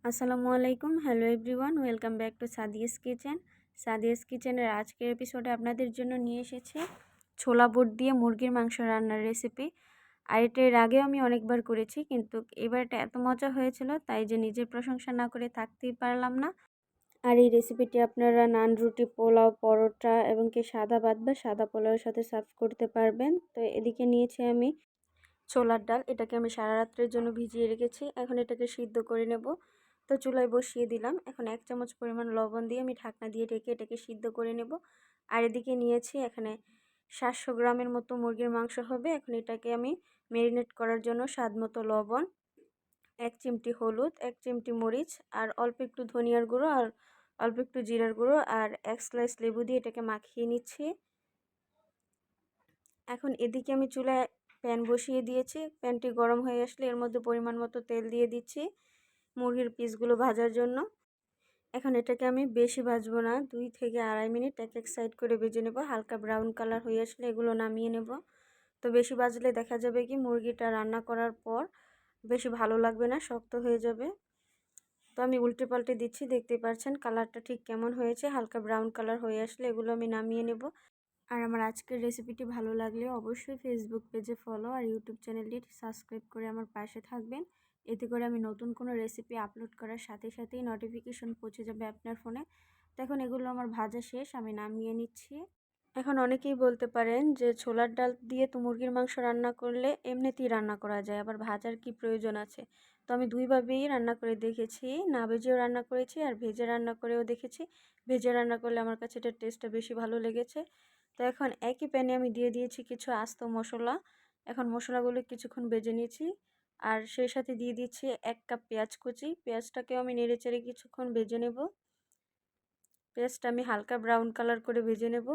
আসসালামু আলাইকুম, hello everyone, welcome back to Sadia's kitchen. Sadia's কিচেনের আজকের এপিসোডে আপনাদের জন্য নিয়ে এসেছি ছোলা বুট দিয়ে মুরগির মাংস রান্নার রেসিপি। আর এটা এর আগেও আমি অনেকবার করেছি, কিন্তু এবারটা এত মজা হয়েছিল তাই যে নিজের প্রশংসা না করে থাকতেই পারলাম না। আর এই রেসিপিটি আপনারা নান, রুটি, পোলাও, পরোটা এবং কি সাদা ভাত বা সাদা পোলাওয়ের সাথে সার্ভ করতে পারবেন। তো এদিকে নিয়েছি আমি ছোলার ডাল, এটাকে আমি সারা রাত্রের জন্য ভিজিয়ে রেখেছি। এখন এটাকে সিদ্ধ করে নেব। তো চুলায় বসিয়ে দিলাম। এখন 1 চামচ পরিমাণ লবণ দিয়ে আমি ঢাকনা দিয়ে ঢেকে এটাকে সিদ্ধ করে নেব। আর এদিকে নিয়েছি এখানে 700 গ্রামের মতো মুরগির মাংস হবে। এখন এটাকে আমি ম্যারিনেট করার জন্য স্বাদ মতো লবণ, 1 চিমটি হলুদ, 1 চিমটি মরিচ আর অল্প একটু ধনিয়ার গুঁড়ো আর অল্প একটু জিরার গুঁড়ো আর 1 স্লাইস লেবু দিয়ে এটাকে মাখিয়ে নিচ্ছি। এখন এদিকে আমি চুলায় প্যান বসিয়ে দিয়েছি। প্যানটি গরম হয়ে আসলে এর মধ্যে পরিমাণ মতো তেল দিয়ে দিচ্ছি মুরগির পিসগুলো ভাজার জন্য। এখন এটাকে আমি বেশি ভাজবো না, 2 থেকে আড়াই মিনিট এক এক সাইড করে ভেজে নেব। হালকা ব্রাউন কালার হয়ে আসলে এগুলো নামিয়ে নেব। তো বেশি ভাজলে দেখা যাবে কি মুরগিটা রান্না করার পর বেশি ভালো লাগবে না, শক্ত হয়ে যাবে। তো আমি উল্টে পাল্টে দিচ্ছি, দেখতে পাচ্ছেন কালারটা ঠিক কেমন হয়েছে। হালকা ব্রাউন কালার হয়ে আসলে এগুলো আমি নামিয়ে নেব। আর আমার আজকের রেসিপিটি ভালো লাগলে অবশ্যই ফেসবুক পেজে ফলো আর ইউটিউব চ্যানেলটি সাবস্ক্রাইব করে আমার পাশে থাকবেন। এতে করে আমি নতুন কোনো রেসিপি আপলোড করার সাথে সাথেই নোটিফিকেশন পৌঁছে যাবে আপনার ফোনে। তো এখন এগুলো আমার ভাজা শেষ, আমি নামিয়ে নিচ্ছি। এখন অনেকেই বলতে পারেন যে ছোলার ডাল দিয়ে তো মুরগির মাংস রান্না করলে এমনিতেই রান্না করা যায়, আবার ভাজার কি প্রয়োজন আছে। তো আমি দুইভাবেই রান্না করে দেখেছি, না ভেজেও রান্না করেছি আর ভেজে রান্না করেও দেখেছি। ভেজে রান্না করলে আমার কাছে এটার টেস্টটা বেশি ভালো লেগেছে। তো এখন একই প্যানে আমি দিয়ে দিয়েছি কিছু আস্ত মশলা। এখন মশলাগুলো কিছুক্ষণ ভেজে নিয়েছি আর সেই সাথে দিয়ে দিচ্ছি 1 কাপ পেঁয়াজ কুচি। পেঁয়াজটাকেও আমি নেড়ে চেড়ে কিছুক্ষণ ভেজে নেব। পেঁয়াজটা আমি হালকা ব্রাউন কালার করে ভেজে নেব।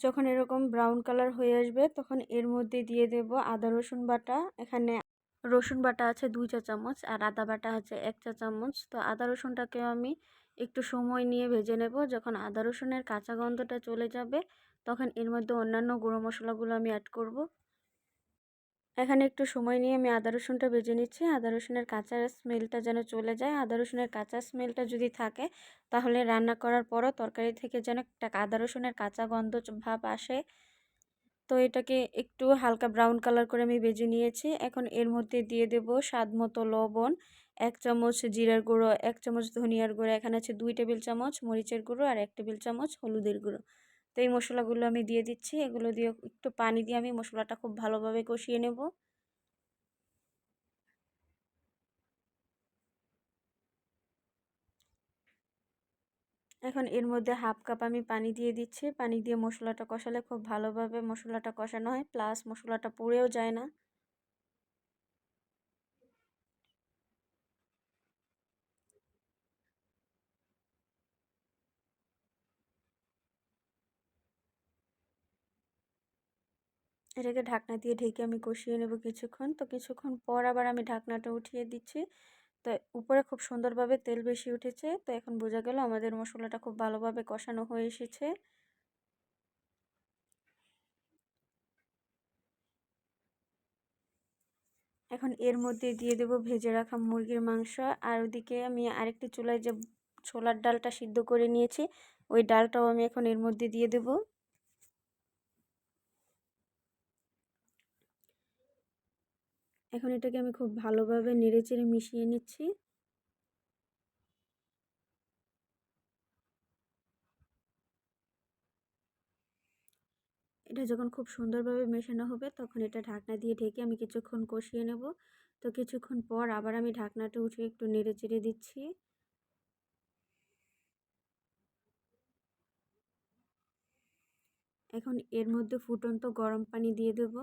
যখন এরকম ব্রাউন কালার হয়ে আসবে তখন এর মধ্যে দিয়ে দেব আদা রসুন বাটা। এখানে রসুন বাটা আছে 2 চা চামচ আর আদা বাটা আছে 1 চা চামচ। তো আদা রসুনটাকেও আমি একটু সময় নিয়ে ভেজে নেব। যখন আদা রসুনের কাঁচা গন্ধটা চলে যাবে তখন এর মধ্যে অন্যান্য গুঁড়ো মশলাগুলো আমি অ্যাড করব। এখানে একটু সময় নিয়ে আমি আদা রসুনটা ভেজে নিচ্ছি। আদা রসুনের কাঁচা স্মেলটা যেন চলে যায়। আদা রসুনের কাঁচা স্মেলটা যদি থাকে তাহলে রান্না করার পরও তরকারি থেকে যেন একটা আদা রসুনের কাঁচা গন্ধ ভাব আসে। তো এটাকে একটু হালকা ব্রাউন কালার করে আমি ভেজে নিয়েছি। এখন এর মধ্যে দিয়ে দেব স্বাদ মতো লবণ, 1 চামচ জিরার গুঁড়ো, 1 চামচ ধনিয়ার গুঁড়ো, এখানে আছে 2 টেবিল চামচ মরিচের গুঁড়ো আর 1 টেবিল চামচ হলুদের গুঁড়ো। তো এই মশলাগুলো আমি দিয়ে দিচ্ছি। এগুলো দিয়ে একটু পানি দিয়ে আমি মশলাটা খুব ভালোভাবে কষিয়ে নেব। এখন এর মধ্যে 1/2 কাপ আমি পানি দিয়ে দিচ্ছি। পানি দিয়ে মশলাটা কষালে খুব ভালোভাবে মশলাটা কষানো হয়, প্লাস মশলাটা পুড়েও যায় না। এটাকে ঢাকনা দিয়ে ঢেকে আমি কষিয়ে নেব কিছুক্ষণ। তো কিছুক্ষণ পর আবার আমি ঢাকনাটা উঠিয়ে দিচ্ছি। তো উপরে খুব সুন্দরভাবে তেল বেশি উঠেছে। তো এখন বোঝা গেল আমাদের মশলাটা খুব ভালোভাবে কষানো হয়ে এসেছে। এখন এর মধ্যে দিয়ে দেব ভেজে রাখা মুরগির মাংস। আর ওদিকে আমি আরেকটি চুলায় যে ছোলার ডালটা সিদ্ধ করে নিয়েছি ওই ডালটাও আমি এখন এর মধ্যে দিয়ে দেব। এখন এটাকে আমি খুব ভালোভাবে নেড়েচেড়ে মিশিয়ে নিচ্ছি। এটা যখন খুব সুন্দরভাবে মেশানো হবে তখন এটা ঢাকনা দিয়ে ঢেকে আমি কিছুক্ষণ কষিয়ে নেব। তো কিছুক্ষণ পর আবার আমি ঢাকনাটা উঠিয়ে একটু নেড়েচেড়ে দিচ্ছি। এখন এর মধ্যে ফুটন্ত গরম পানি দিয়ে দেব।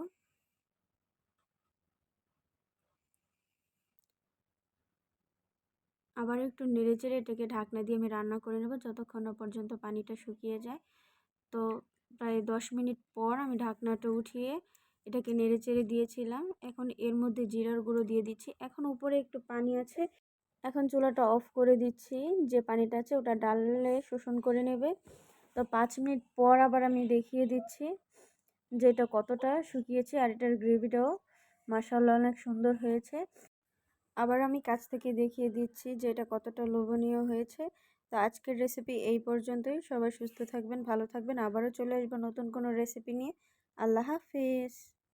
আবার একটু নেড়েচেড়ে এটাকে ঢাকনা দিয়ে আমি রান্না করে নেব যতক্ষণ না পর্যন্ত পানিটা শুকিয়ে যায়। তো প্রায় 10 মিনিট পর আমি ঢাকনাটা উঠিয়ে এটাকে নেড়েচেড়ে দিয়েছিলাম। এখন এর মধ্যে জিরার গুঁড়ো দিয়ে দিচ্ছি। এখন উপরে একটু পানি আছে। এখন চুলাটা অফ করে দিচ্ছি। যে পানিটা আছে ওটা ডালে শোষণ করে নেবে। তো 5 মিনিট পর আবার আমি দেখিয়ে দিচ্ছি। যে এটা কতটা শুকিয়েছে আর এটার গ্রেভিটাও মাশাআল্লাহ অনেক সুন্দর হয়েছে। আবার আমি কাছ থেকে দেখিয়ে দিচ্ছি যে এটা কতটা লোভনীয় হয়েছে। তো আজকের রেসিপি এই পর্যন্তই। সবাই সুস্থ থাকবেন, ভালো থাকবেন। আবারও চলে আসবো নতুন কোনো রেসিপি নিয়ে। আল্লাহ হাফিজ।